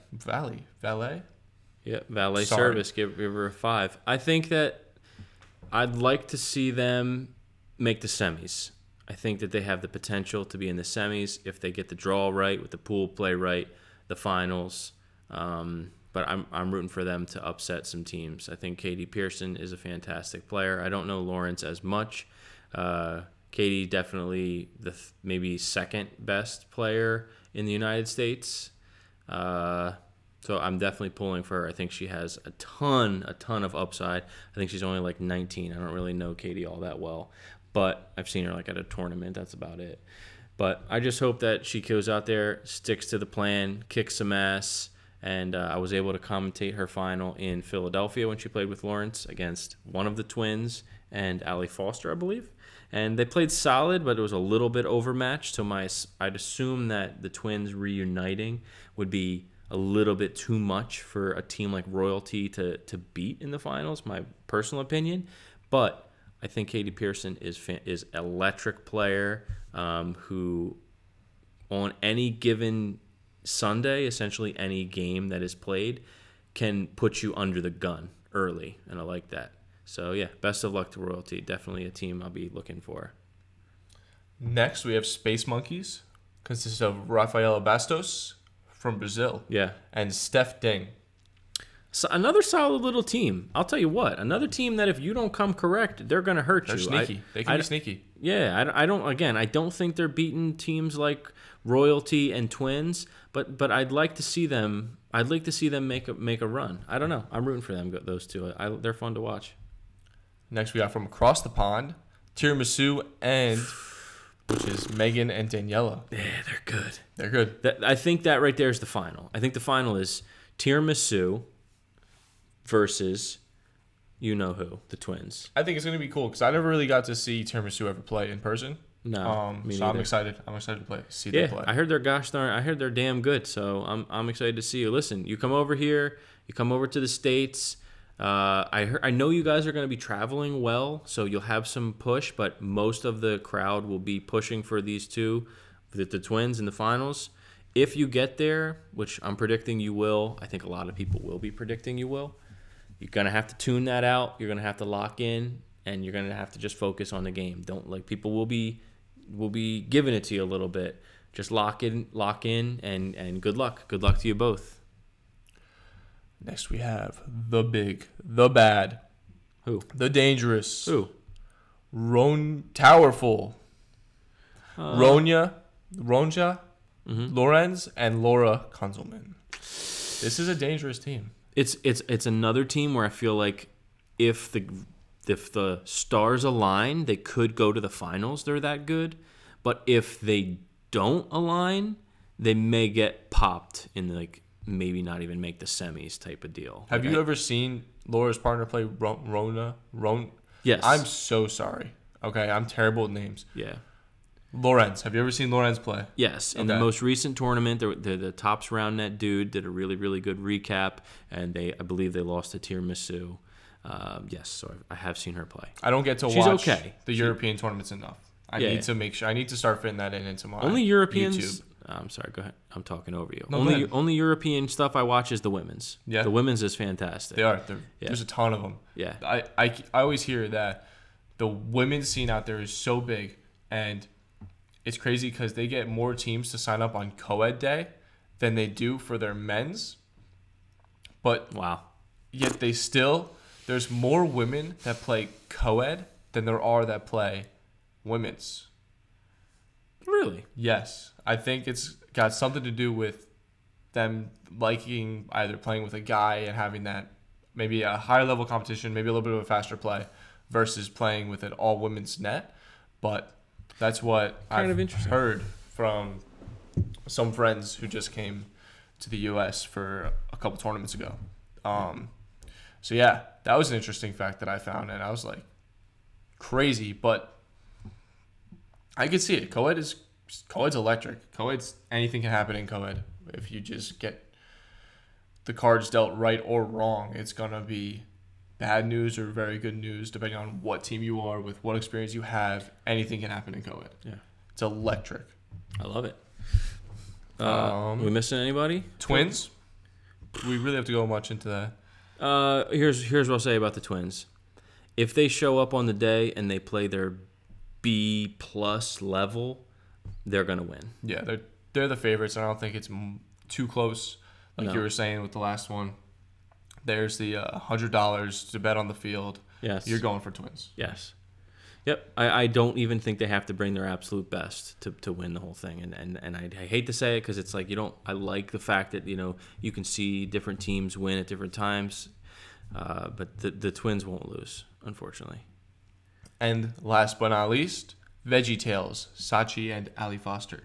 Yeah, Valet Sorry. Service. Give her a 5. I think that I'd like to see them make the semis. I think that they have the potential to be in the semis if they get the draw right, with the pool play right, the finals. But I'm rooting for them to upset some teams. I think Katie Pearson is a fantastic player. I don't know Lawrence as much. Katie definitely the maybe second best player in the United States. So I'm definitely pulling for her. I think she has a ton of upside. I think she's only like 19. I don't really know Katie all that well, but I've seen her like at a tournament. That's about it. But I just hope that she goes out there, sticks to the plan, kicks some ass. And I was able to commentate her final in Philadelphia when she played with Lawrence against one of the twins and Allie Foster, I believe. And they played solid, but it was a little bit overmatched. So I'd assume that the twins reuniting would be a little bit too much for a team like Royalty to beat in the finals, my personal opinion. But I think Katie Pearson is electric player who on any given Sunday, essentially any game that is played, can put you under the gun early, and I like that. So, yeah, best of luck to Royalty. Definitely a team I'll be looking for. Next, we have Space Monkeys. Consists of Rafaela Bastos from Brazil. Yeah. And Steph Ding. So another solid little team. I'll tell you what. Another team that if you don't come correct, they're going to hurt you. They're sneaky. They can be sneaky. Yeah, I don't think they're beating teams like Royalty and Twins, but I'd like to see them I'd like to see them make a run. I don't know. I'm rooting for them. Those two. They're fun to watch. Next, we got from across the pond, Tiramisu and which is Megan and Daniela. Yeah, they're good. They're good. I think that right there is the final. I think the final is Tiramisu versus you know who, the twins. I think it's going to be cool because I never really got to see Tiramisu ever play in person. No, me so neither. I'm excited. I'm excited to see Yeah, them play. I heard they're damn good. So I'm excited to see you. Listen, you come over here, you come over to the States. I know you guys are going to be traveling well, so you'll have some push, but most of the crowd will be pushing for these two, the twins in the finals. If you get there, which I'm predicting you will, I think a lot of people will be predicting you will. You're going to have to tune that out. You're going to have to lock in, and you're going to have to just focus on the game. People will be giving it to you a little bit. Just lock in, and good luck. Good luck to you both. Next, we have the big, the bad, Who? the dangerous, Who? Towerful, Ronja, Lorenz, and Laura Kunzelman. This is a dangerous team. It's another team where I feel like if the stars align, they could go to the finals. They're that good, but if they don't align, they may get popped in maybe not even make the semis type of deal. Have you ever seen Laura's partner play Rona? Yes. I'm so sorry. Okay, I'm terrible with names. Yeah. Lorenz. Have you ever seen Lorenz play? Yes. In the most recent tournament, the Tops Round Net dude did a really, really good recap, and I believe they lost to Tiramisu. Yes, so I have seen her play. I don't get to She's watch okay. the European tournaments enough. I need to make sure. I need to start fitting that into my only Europeans. YouTube. I'm sorry. Go ahead. I'm talking over you. No, only European stuff I watch is the women's. Yeah, the women's is fantastic. They are. There's a ton of them. Yeah. I always hear that the women's scene out there is so big, and it's crazy because they get more teams to sign up on co-ed day than they do for their men's. But wow. Yet there's more women that play co-ed than there are that play women's. Really? Yes. I think it's got something to do with them liking either playing with a guy and having that maybe a higher level competition, maybe a little bit of a faster play versus playing with an all women's net. But that's what I've heard from some friends who just came to the U.S. for a couple tournaments ago. So yeah, that was an interesting fact that I found, and I was like, crazy, but I could see it. Co-ed's electric. Anything can happen in co-ed. If you just get the cards dealt right or wrong, it's gonna be bad news or very good news, depending on what team you are, with what experience you have. Anything can happen in co-ed. Yeah, it's electric. I love it. We missing anybody? Twins. We really have to go much into that. Here's what I'll say about the Twins. If they show up on the day and they play their B+ level, they're gonna win. Yeah, they're the favorites. I don't think it's too close, like you were saying with the last one. There's the $100 to bet on the field. Yes, you're going for Twins. Yes. Yep. I don't even think they have to bring their absolute best to win the whole thing. And I hate to say it because it's like I like the fact that, you can see different teams win at different times. But the Twins won't lose, unfortunately. And last but not least, Veggie Tales, Sachi and Ali Foster.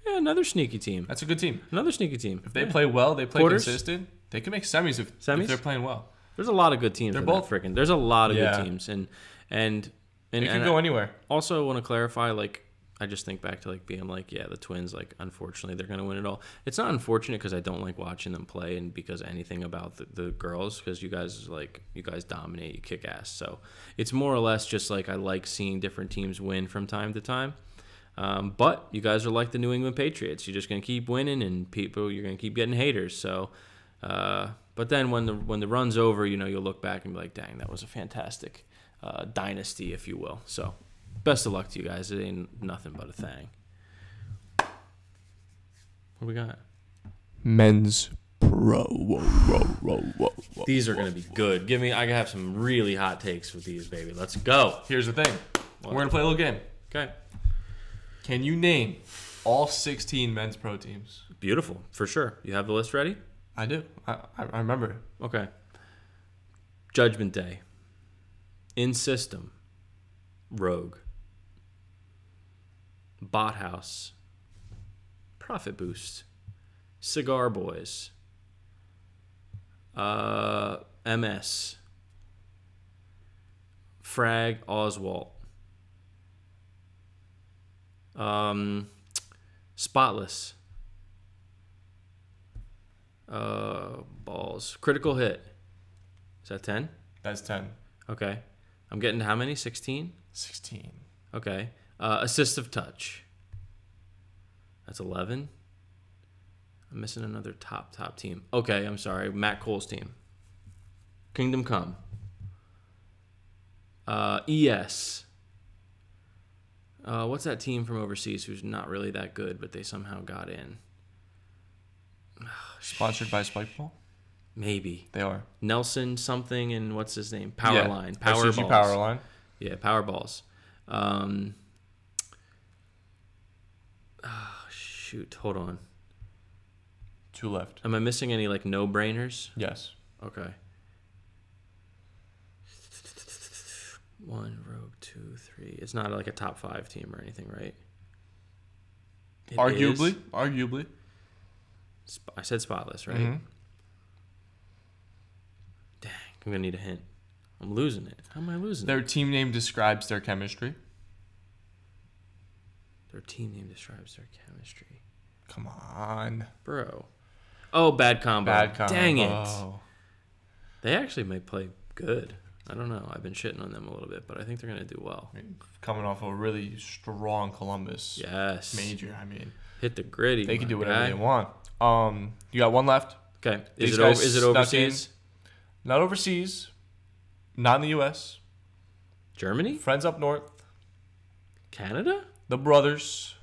Yeah, another sneaky team. That's a good team. Another sneaky team. If they play well, they play consistent, they can make semis if they're playing well. There's a lot of good teams. There's a lot of good teams. And it can go anywhere. Also want to clarify, I just think back to being the Twins, unfortunately they're going to win it all. It's not unfortunate because I don't like watching them play and because anything about the girls, because you guys dominate, you kick ass. So it's more or less just I like seeing different teams win from time to time. But you guys are like the New England Patriots. You're just going to keep winning and you're going to keep getting haters. So, but then when the run's over, you'll look back and be like, dang, that was a fantastic dynasty, if you will. So best of luck to you guys. It ain't nothing but a thing. What we got? Men's Pro. Whoa. These are going to be good. I have some really hot takes with these, baby. Let's go. Here's the thing. We're going to play a little game. Okay. Can you name all 16 men's pro teams? Beautiful. For sure. You have the list ready? I do. I remember. Okay. Judgment Day. In System. Rogue. Bot House. Profit Boost. Cigar Boys. MS. Frag Oswalt. Spotless. Balls. Critical Hit. Is that 10? That's 10. Okay. I'm getting how many? 16? 16. Okay. Assistive Touch. That's 11. I'm missing another top team. Okay, I'm sorry. Matt Cole's team. Kingdom Come. ES. What's that team from overseas who's not really that good, but they somehow got in? Sponsored by Spikeball? Maybe. They are. Nelson something and what's his name? Powerline. Yeah. Powerballs. Powerline. Yeah, Powerballs. Shoot, hold on. 2 left. Am I missing any like no-brainers? Yes. Okay. 1, Rogue, 2, 3. It's not like a top 5 team or anything, right? Arguably. I said Spotless, right? Mm-hmm. Dang, I'm gonna need a hint. I'm losing it. How am I losing Their it? team name describes their chemistry. Their team name describes their chemistry. Come on. Bro. Oh, Bad Combo. Bad Combo. Dang it. They actually might play good. I don't know. I've been shitting on them a little bit, but I think they're going to do well. Coming off a really strong Columbus major. I mean, hit the gritty. They can do whatever they want. You got 1 left. Okay. Is it overseas? Not overseas. Not in the U.S. Germany? Friends up north. Canada? The brothers.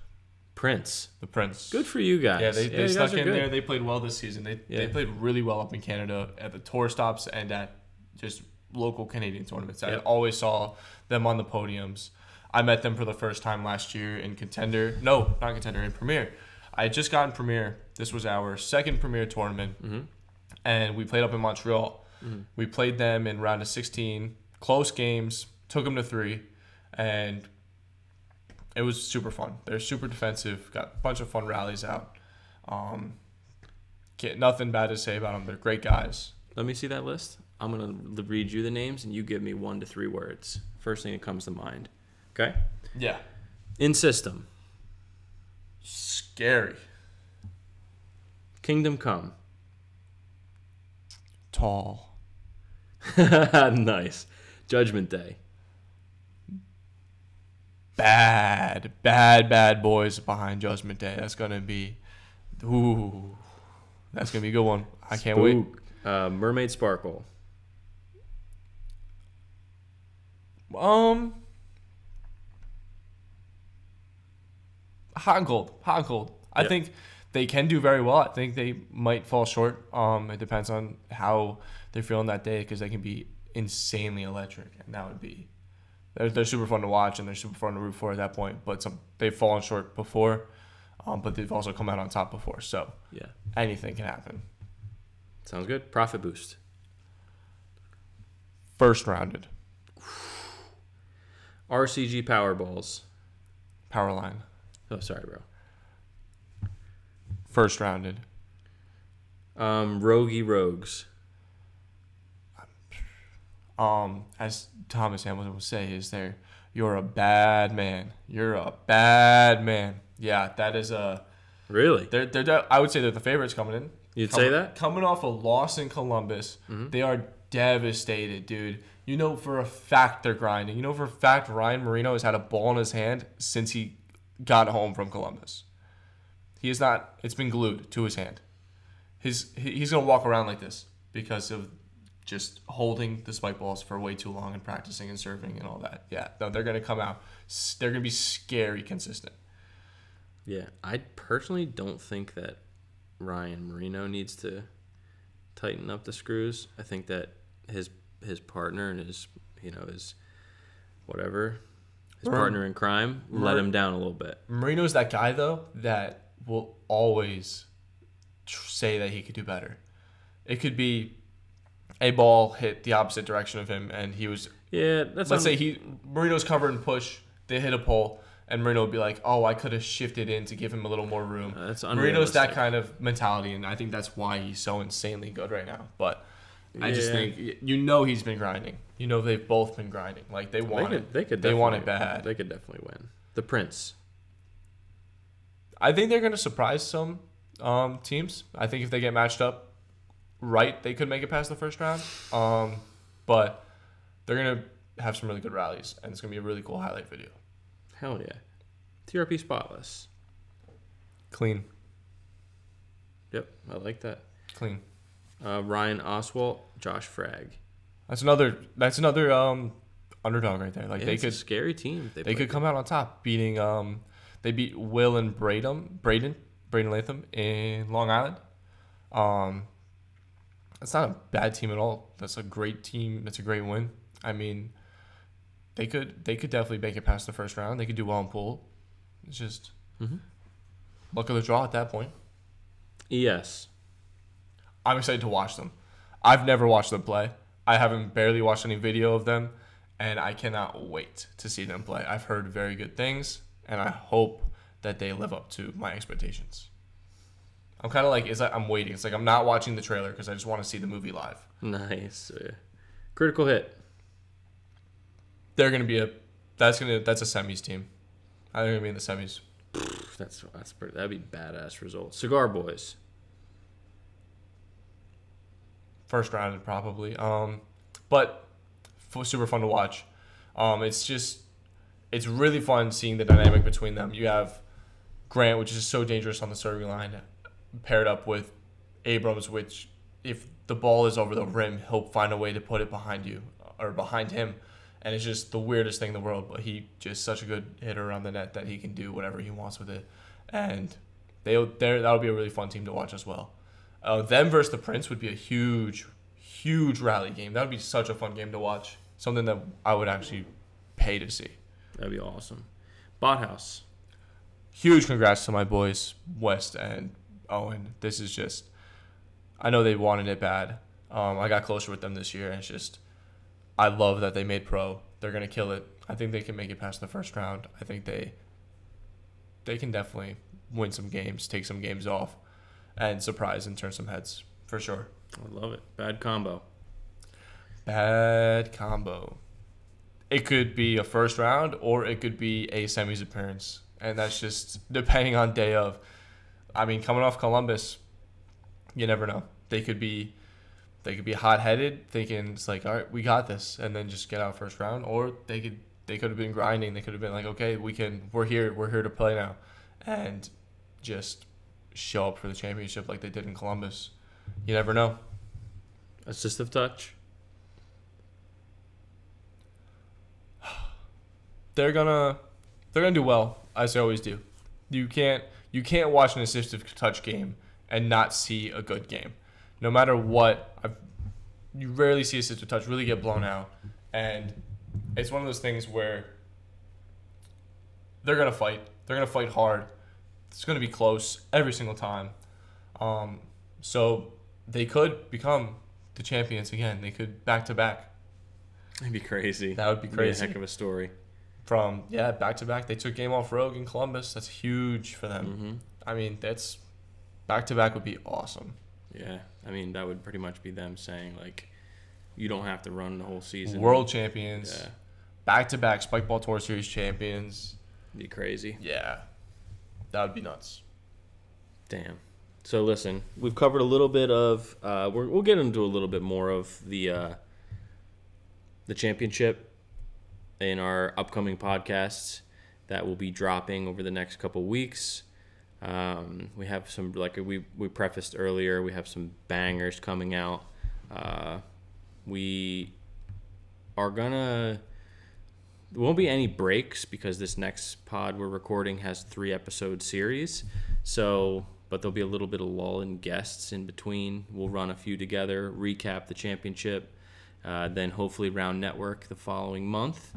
Prince. The Prince. Good for you guys. Yeah, they stuck in good. there. They played well this season. They played really well up in Canada at the tour stops and at just local Canadian tournaments. I always saw them on the podiums. I met them for the first time last year in Contender. No, not Contender, in Premier. I had just gotten Premier. This was our second Premier tournament. Mm-hmm. And we played up in Montreal. Mm-hmm. We played them in round of 16. Close games. Took them to 3. And it was super fun. They're super defensive. Got a bunch of fun rallies out. Nothing bad to say about them. They're great guys. Let me see that list. I'm going to read you the names, and you give me 1 to 3 words. First thing that comes to mind. Okay? Yeah. In System. Scary. Kingdom Come. Tall. Nice. Judgment Day. Bad boys behind Judgment Day. That's going to be... Ooh. That's going to be a good one. I can't wait. Mermaid Sparkle. Hot and cold. I think they can do very well. I think they might fall short. It depends on how they're feeling that day because they can be insanely electric, and that would be they're super fun to watch and they're super fun to root for at that point. But they've fallen short before, but they've also come out on top before. So anything can happen. Sounds good. Profit Boost. First rounded. RCG Powerballs. Powerline. Oh, sorry, bro. First rounded. Rogie Rogues. As Thomas Hamilton would say, you're a bad man. You're a bad man. Yeah, that is a... Really? I would say they're the favorites coming in. You'd say that? Coming off a loss in Columbus, they are devastated, dude. You know for a fact they're grinding. You know for a fact Ryan Marino has had a ball in his hand since he got home from Columbus. He is not. It's been glued to his hand. He's gonna walk around like this because of just holding the spike balls for way too long and practicing and serving and all that. Yeah, no, they're gonna come out. They're gonna be scary consistent. Yeah, I personally don't think that Ryan Marino needs to tighten up the screws. I think that his partner and his partner in crime let him down a little bit. Marino's that guy though that will always say that he could do better. It could be a ball hit the opposite direction of him, and he was. Yeah, let's say Marino's cover and push. They hit a pole, and Marino would be like, "Oh, I could have shifted in to give him a little more room." That's Marino's that kind of mentality, and I think that's why he's so insanely good right now. But I just think he's been grinding. They've both been grinding. Like they want it. They want it bad. They could definitely win. The Prince. I think they're going to surprise some teams. I think if they get matched up right, they could make it past the first round. But they're going to have some really good rallies, and it's going to be a really cool highlight video. Hell yeah. TRP spotless. Clean. Yep, I like that. Clean. Ryan Oswalt, Josh Frag. That's another underdog right there. Like Yeah, they it's could a scary team. They could come out on top, beating they beat Will and Braden Latham in Long Island. That's not a bad team at all. That's a great team. That's a great win. I mean, they could definitely make it past the first round. They could do well in pool. It's just luck of the draw at that point. Yes. I'm excited to watch them. I've never watched them play. I haven't barely watched any video of them, and I cannot wait to see them play. I've heard very good things, and I hope that they live up to my expectations. I'm kind of like, I'm waiting. It's like I'm not watching the trailer because I just want to see the movie live. Nice. Critical hit. They're gonna be that's a semis team. I think they're gonna be in the semis. That'd be badass result. Cigar Boys. First round probably. But super fun to watch. It's really fun seeing the dynamic between them. You have Grant, which is so dangerous on the serving line, paired up with Abrams, which if the ball is over the rim, he'll find a way to put it behind you or behind him. And it's just the weirdest thing in the world, but he just such a good hitter around the net that he can do whatever he wants with it. And that'll be a really fun team to watch as well. Them versus the Prince would be a huge, huge rally game. That would be such a fun game to watch. Something that I would actually pay to see. That'd be awesome. Bot House. Huge congrats to my boys, West and Owen. This is just, I know they wanted it bad. I got closer with them this year, and it's just, I love that they made pro. They're going to kill it. I think they can make it past the first round. I think they can definitely win some games, take some games off, and surprise and turn some heads, for sure. I love it. Bad combo. Bad combo. It could be a first round, or it could be a semis appearance. And that's just depending on day of. I mean, coming off Columbus, you never know. They could be hot-headed, thinking it's like, all right, we got this, and then just get out first round. Or they could have been grinding. They could have been like, okay, we're here to play now, and just show up for the championship like they did in Columbus. You never know. Assistive touch. They're gonna do well, as they always do. You can't watch an assistive touch game and not see a good game. No matter what, you rarely see assistive touch really get blown out, and it's one of those things where they're gonna fight. They're gonna fight hard. It's gonna be close every single time. So they could become the champions again. They could back to back. That'd be crazy. That would be crazy. That'd be a heck of a story. From back to back. They took game off Rogue in Columbus. That's huge for them. Mm-hmm. I mean, that's back to back would be awesome. Yeah, I mean that would pretty much be them saying like, you don't have to run the whole season. World champions. Yeah. Back to back Spike Ball Tour Series champions. Be crazy. Yeah, that would be nuts. Damn. So listen, we've covered a little bit of. We'll get into a little bit more of the championship in our upcoming podcasts that will be dropping over the next couple weeks. We have some, like we prefaced earlier, we have some bangers coming out. We are there won't be any breaks because this next pod we're recording has 3 episode series. But there'll be a little bit of lull in guests in between. We'll run a few together, recap the championship, then hopefully round network the following month.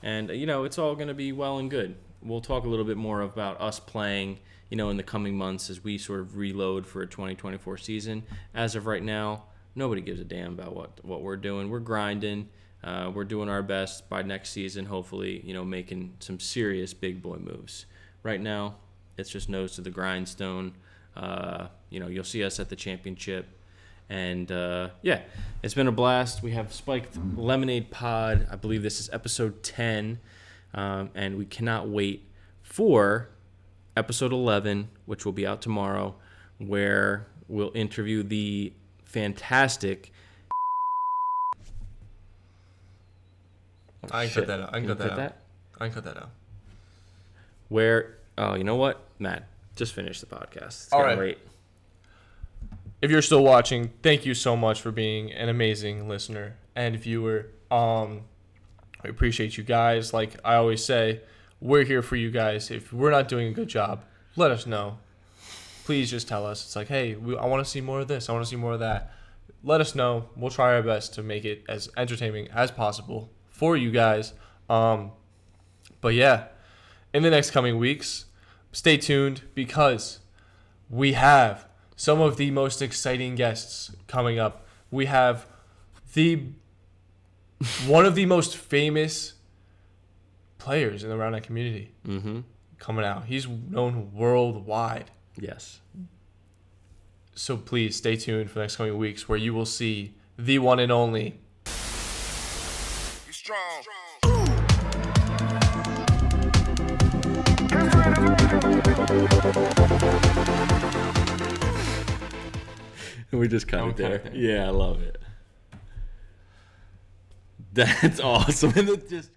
And, it's all going to be well and good. We'll talk a little bit more about us playing, in the coming months as we sort of reload for a 2024 season. As of right now, nobody gives a damn about what we're doing. We're grinding. We're doing our best by next season, hopefully, making some serious big boy moves. Right now, it's just nose to the grindstone. You'll see us at the championship. And, it's been a blast. We have Spiked Lemonade Pod. I believe this is episode 10. And we cannot wait for episode 11, which will be out tomorrow, where we'll interview the fantastic... I can cut that out. I can cut that out. Where, you know what? Matt, just finish the podcast. It's all getting right. late. If you're still watching, thank you so much for being an amazing listener and viewer. I appreciate you guys. Like I always say, we're here for you guys. If we're not doing a good job, let us know. Please just tell us. It's like, hey, I want to see more of this. I want to see more of that. Let us know. We'll try our best to make it as entertaining as possible for you guys. But yeah, in the next coming weeks, stay tuned because we have some of the most exciting guests coming up. We have one of the most famous players in the Round Eye community coming out. He's known worldwide. Yes. So please stay tuned for the next coming weeks where you will see the one and only. Be strong. We just cut it there. Yeah, I love it. That's awesome. And it just